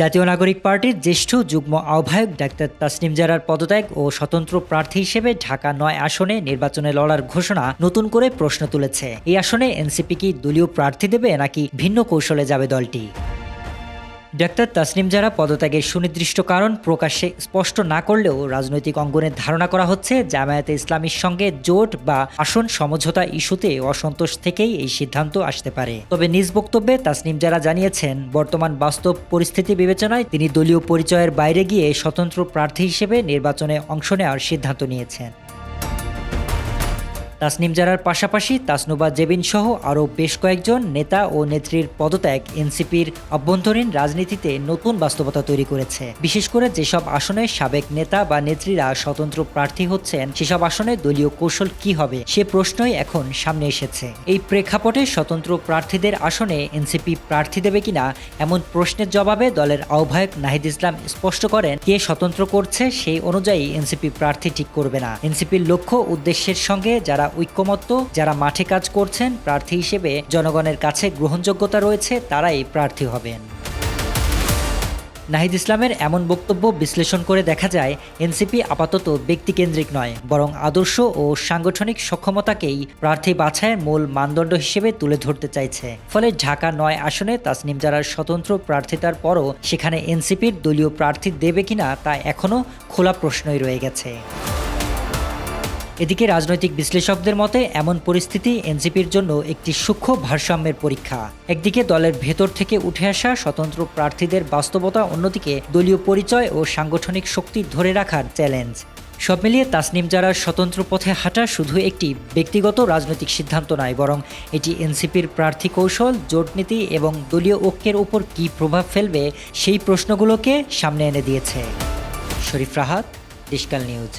জাতীয় নাগরিক পার্টির জ্যেষ্ঠ যুগ্ম আহ্বায়ক ডাক্তার তাসনিম জারার পদত্যাগ ও স্বতন্ত্র প্রার্থী হিসেবে ঢাকা ৯ আসনে নির্বাচনে লড়ার ঘোষণা নতুন করে প্রশ্ন তুলেছে। এই আসনে এনসিপি কি দলীয় প্রার্থী দেবে নাকি ভিন্ন কৌশলে যাবে দলটি? ডাক্তার তাসনিম জারা পদত্যাগের সুনির্দিষ্ট কারণ প্রকাশ্যে স্পষ্ট না করলেও রাজনৈতিক অঙ্গনে ধারণা করা হচ্ছে জামায়াতে ইসলামীর সঙ্গে জোট বা আসন সমঝোতা ইস্যুতে অসন্তোষ থেকেই এই সিদ্ধান্ত আসতে পারে। তবে নিজ বক্তব্যে তাসনিম জারা জানিয়েছেন, বর্তমান বাস্তব পরিস্থিতি বিবেচনায় তিনি দলীয় পরিচয়ের বাইরে গিয়ে স্বতন্ত্র প্রার্থী হিসেবে নির্বাচনে অংশ নেওয়ার সিদ্ধান্ত নিয়েছেন। তাসনিম জারার পাশাপাশি তাসনুবা জেবিন সহ আরও বেশ কয়েকজন নেতা ও নেত্রীর পদত্যাগ এনসিপির অভ্যন্তরীণ রাজনীতিতে নতুন বাস্তবতা তৈরি করেছে। বিশেষ করে যেসব আসনে সাবেক নেতা বা নেত্রীরা স্বতন্ত্র প্রার্থী হচ্ছেন, সেসব আসনে দলীয় কৌশল কি হবে সে প্রশ্নই এখন সামনে এসেছে। এই প্রেক্ষাপটে স্বতন্ত্র প্রার্থীদের আসনে এনসিপি প্রার্থী দেবে কিনা এমন প্রশ্নের জবাবে দলের আহ্বায়ক নাহিদ ইসলাম স্পষ্ট করেন, কে স্বতন্ত্র করছে সেই অনুযায়ী এনসিপি প্রার্থী ঠিক করবে না। এনসিপির লক্ষ্য উদ্দেশ্যের সঙ্গে যারা ঐক্যমত্য, যারা মাঠে কাজ করছেন, প্রার্থী হিসেবে জনগণের কাছে গ্রহণযোগ্যতা রয়েছে, তারাই প্রার্থী হবেন। নাহিদ ইসলামের এমন বক্তব্য বিশ্লেষণ করে দেখা যায়, এনসিপি আপাতত ব্যক্তিকেন্দ্রিক নয়, বরং আদর্শ ও সাংগঠনিক সক্ষমতাকেই প্রার্থী বাছাইয়ের মূল মানদণ্ড হিসেবে তুলে ধরতে চাইছে। ফলে ঢাকা ৯ আসনে তাসনিম জারার স্বতন্ত্র প্রার্থিতার পরও সেখানে এনসিপির দলীয় প্রার্থী দেবে কিনা তা এখনও খোলা প্রশ্নই রয়ে গেছে। এদিকে রাজনৈতিক বিশ্লেষকদের মতে এমন পরিস্থিতি এনসিপির জন্য একটি সূক্ষ্ম ভারসাম্যের পরীক্ষা। একদিকে দলের ভেতর থেকে উঠে আসা স্বতন্ত্র প্রার্থীদের বাস্তবতা, অন্যদিকে দলীয় পরিচয় ও সাংগঠনিক শক্তি ধরে রাখার চ্যালেঞ্জ। সব মিলিয়ে তাসনিম জারার স্বতন্ত্র পথে হাঁটা শুধু একটি ব্যক্তিগত রাজনৈতিক সিদ্ধান্ত নয়, বরং এটি এনসিপির প্রার্থী কৌশল, জোটনীতি এবং দলীয় ঐক্যের উপর কী প্রভাব ফেলবে সেই প্রশ্নগুলোকে সামনে এনে দিয়েছে। শরীফ রাহাত, ডিশকাল নিউজ।